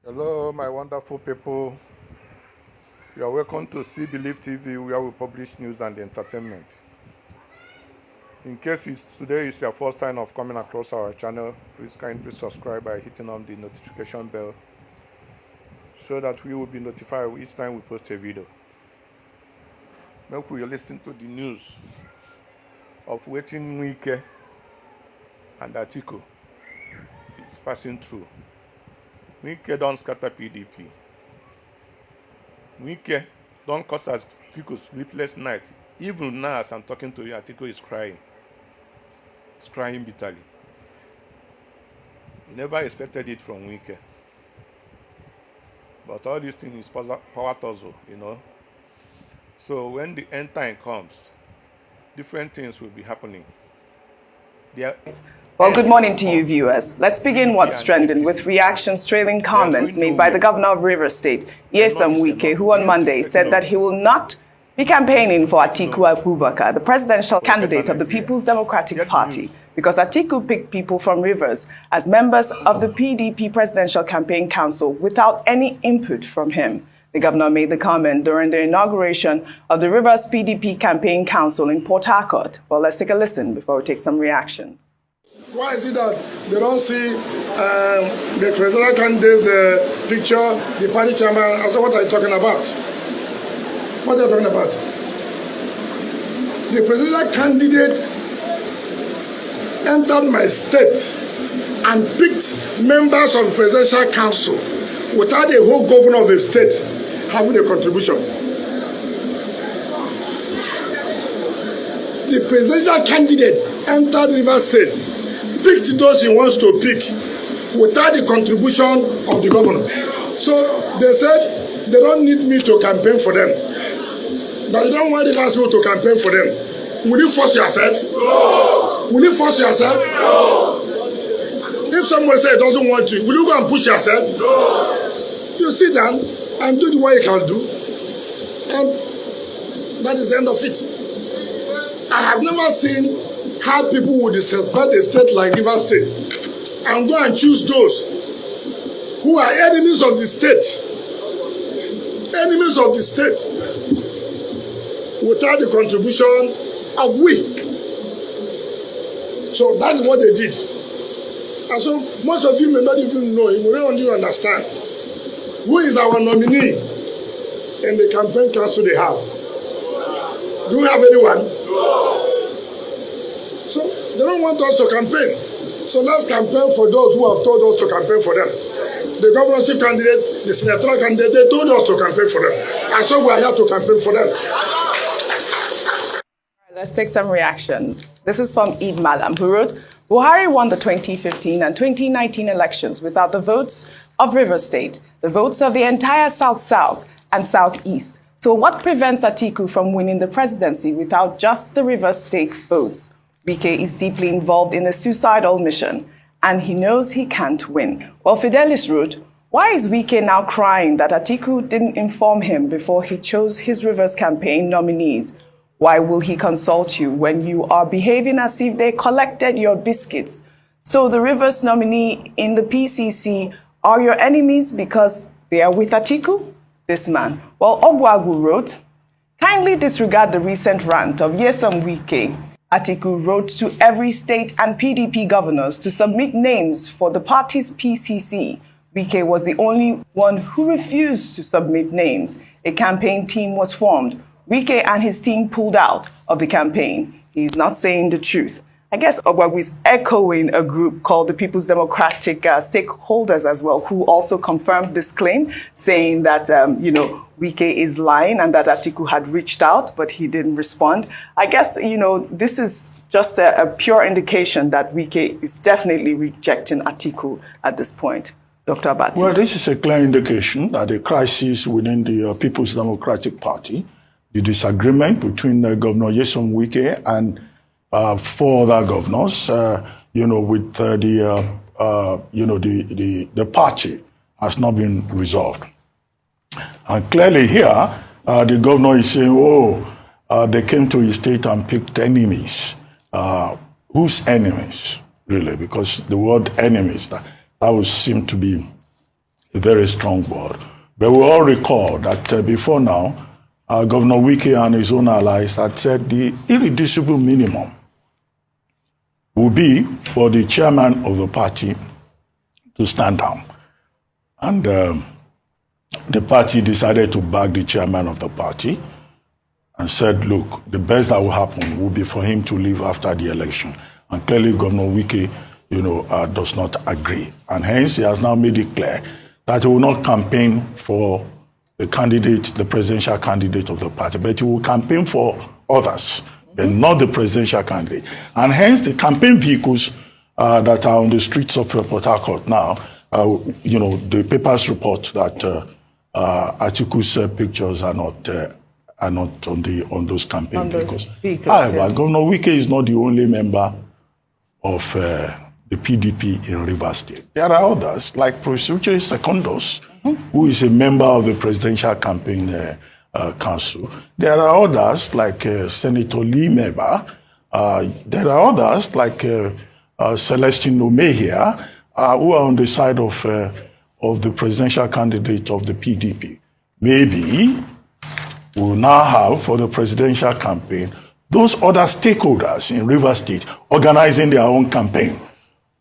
Hello, my wonderful people. You are welcome to See Believe TV, where we publish news and entertainment. In case today is your first time of coming across our channel, please kindly subscribe by hitting on the notification bell so that we will be notified each time we post a video. Make we listen to the news of waiting Wike and Atiku is passing through. Wike don't scatter PDP. Wike don't cause Atiku sleepless night. Even now, as I'm talking to you, Atiku is crying. He's crying bitterly. He never expected it from Wike. But all these things is power tussle, So when the end time comes, different things will be happening. Well, good morning to you, viewers. Let's begin what's trending with reactions trailing comments made by the governor of Rivers State, Wike, who on Monday said that he will not be campaigning for Atiku Abubakar, the presidential candidate of the People's Democratic Party, because Atiku picked people from Rivers as members of the PDP Presidential Campaign Council without any input from him. The governor made the comment during the inauguration of the Rivers PDP Campaign Council in Port Harcourt. Well, let's take a listen before we take some reactions. Why is it that they don't see the presidential candidate's picture, the party chairman? I said, what are you talking about? What are you talking about? The presidential candidate entered my state and picked members of the presidential council without the whole governor of the state having a contribution. The presidential candidate entered Rivers State, picked those he wants to pick without the contribution of the governor. So they said they don't need me to campaign for them. That you don't want the last people to campaign for them. Will you force yourself? No. Will you force yourself? No. If someone says doesn't want you, will you go and push yourself? No. You sit down and do what you can do, and that is the end of it. I have never seen how people would disrespect a state like Rivers State and go and choose those who are enemies of the state, without the contribution of we. So that is what they did. And so most of you may not even know, you may not even understand who is our nominee in the campaign council they have. Do we have anyone? So they don't want us to campaign. So let's campaign for those who have told us to campaign for them. The governorship candidate, the senatorial candidate, they told us to campaign for them. And so we are here to campaign for them. Let's take some reactions. This is from Eid Malam, who wrote, Buhari won the 2015 and 2019 elections without the votes of Rivers State, the votes of the entire South-South and Southeast. So what prevents Atiku from winning the presidency without just the Rivers State votes? Wike is deeply involved in a suicidal mission, and he knows he can't win. Well, Fidelis wrote, why is Wike now crying that Atiku didn't inform him before he chose his Rivers campaign nominees? Why will he consult you when you are behaving as if they collected your biscuits? So the Rivers nominee in the PCC are your enemies because they are with Atiku? This man. Well, Ogwagu wrote, kindly disregard the recent rant of Wike. Atiku wrote to every state and PDP governors to submit names for the party's PCC. Wike was the only one who refused to submit names. A campaign team was formed. Wike and his team pulled out of the campaign. He's not saying the truth. I guess Ogwagu is echoing a group called the People's Democratic Stakeholders as well, who also confirmed this claim, saying that, Wike is lying and that Atiku had reached out, but he didn't respond. I guess, this is just a pure indication that Wike is definitely rejecting Atiku at this point. Dr. Abati. Well, this is a clear indication that the crisis within the People's Democratic Party, the disagreement between Governor Wike and four other governors, with the party has not been resolved. And clearly here, the governor is saying, they came to his state and picked enemies. Whose enemies, really? Because the word enemies, that would seem to be a very strong word. But we all recall that before now, Governor Wike and his own allies had said the irreducible minimum will be for the chairman of the party to stand down. And the party decided to back the chairman of the party and said, look, the best that will happen will be for him to leave after the election. And clearly Governor Wike, does not agree. And hence he has now made it clear that he will not campaign for the presidential candidate of the party, but he will campaign for others, but not the presidential candidate. And hence the campaign vehicles that are on the streets of Port Harcourt now, the papers report that Atiku's pictures are not on those campaign vehicles. However, Governor Wike is not the only member of the PDP in Rivers State. There are others, like Professor Secondus, who is a member of the Presidential Campaign Council. There are others, like Senator Lee Meba. There are others, like Celestine Omehia, who are on the side of the presidential candidate of the PDP. Maybe we'll now have, for the presidential campaign, those other stakeholders in Rivers State organizing their own campaign.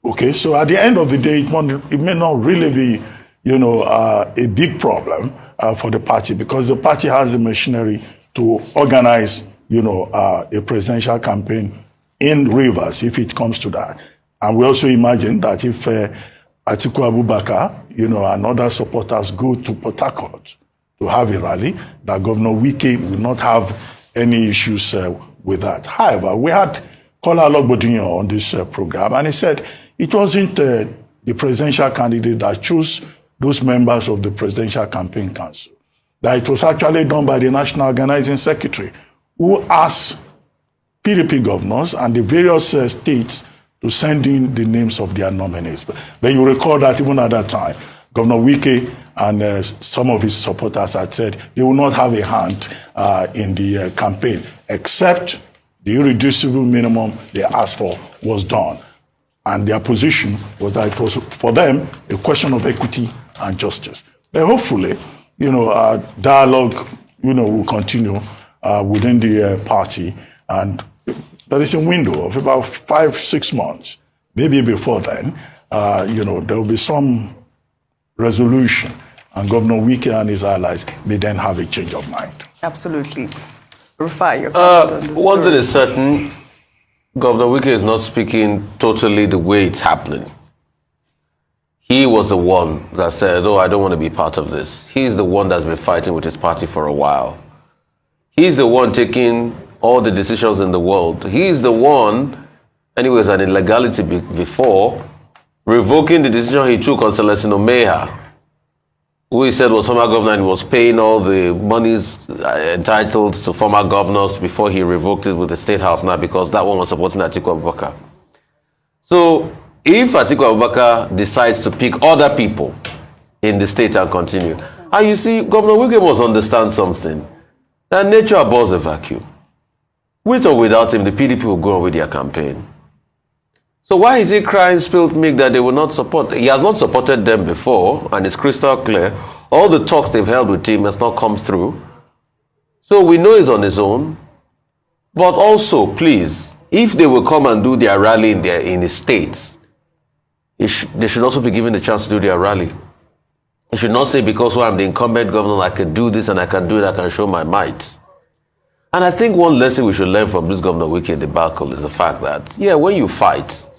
Okay, so at the end of the day, it may not really be, a big problem for the party, because the party has the machinery to organize, a presidential campaign in Rivers if it comes to that. And we also imagine that if Atiku Abubakar, and other supporters go to Port Harcourt to have a rally, that Governor Wike will not have any issues with that. However, we had Kola Alogbodunyan on this program, and he said it wasn't the presidential candidate that chose those members of the Presidential Campaign Council, that it was actually done by the National Organizing Secretary, who asked PDP governors and the various states to send in the names of their nominees. But you recall that even at that time, Governor Wike and some of his supporters had said they will not have a hand in the campaign, except the irreducible minimum they asked for was done. And their position was that it was, for them, a question of equity and justice. But hopefully, dialogue, will continue within the party, and there is a window of about 5-6 months. Maybe before then, there will be some resolution, and Governor Wike and his allies may then have a change of mind. Absolutely. Rufai, your comment on this one thing is certain, Governor Wike is not speaking totally the way it's happening. He was the one that said, I don't want to be part of this. He's the one that's been fighting with his party for a while. He's the one taking all the decisions in the world. He's the one, anyways, an illegality before, revoking the decision he took on Celestine Omehia, who he said was former governor, and he was paying all the monies entitled to former governors before he revoked it with the State House now, because that one was supporting Atiku Abubakar. So if Atiku Abubakar decides to pick other people in the state and continue, and you see, Governor Wike must understand something, that nature abhors a vacuum. With or without him, the PDP will go on with their campaign. So why is he crying spilled milk that they will not support? He has not supported them before, and it's crystal clear. All the talks they've held with him has not come through. So we know he's on his own. But also, please, if they will come and do their rally in his states, they should also be given the chance to do their rally. They should not say, because I'm the incumbent governor, I can do this and I can do that, I can show my might. And I think one lesson we should learn from this Governor Wike debacle is the fact that, when you fight,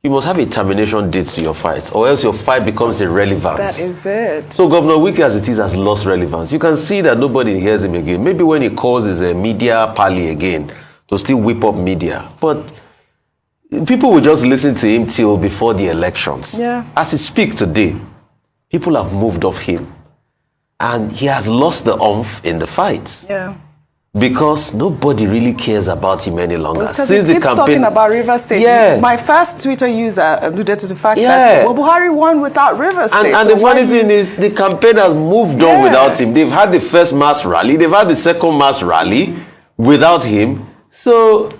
you must have a termination date to your fight, or else your fight becomes irrelevant. That is it. So Governor Wike, as it is, has lost relevance. You can see that nobody hears him again. Maybe when he calls his media pally again, to still whip up media. But people will just listen to him till before the elections. Yeah. As he speaks today, people have moved off him. And he has lost the oomph in the fight. Yeah. Because nobody really cares about him any longer. Because he keeps talking about Rivers State. Yeah. My first Twitter user alluded to the fact that Buhari won without Rivers State. And the funny thing is, the campaign has moved on without him. They've had the first mass rally. They've had the second mass rally without him. So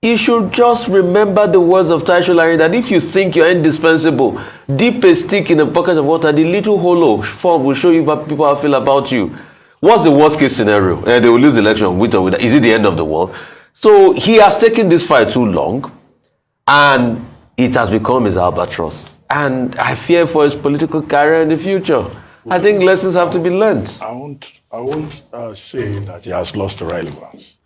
you should just remember the words of Taisho Larry that if you think you're indispensable, dip a stick in a bucket of water, the little hollow form will show you what people feel about you. What's the worst case scenario? They will lose the election with or without. Is it the end of the world? So he has taken this fight too long, and it has become his albatross. And I fear for his political career in the future. I think lessons have to be learned. I won't say that he has lost relevance.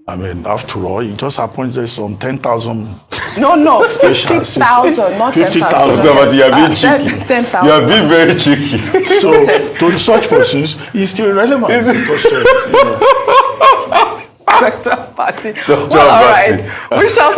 I mean, after all, he just appointed some 10,000. No, 50,000, not 50,000. 10,000. You are being cheeky. 10,000. You are being very cheeky. So, to such persons, he's still relevant. Because, Dr. Party. Well, all right. We shall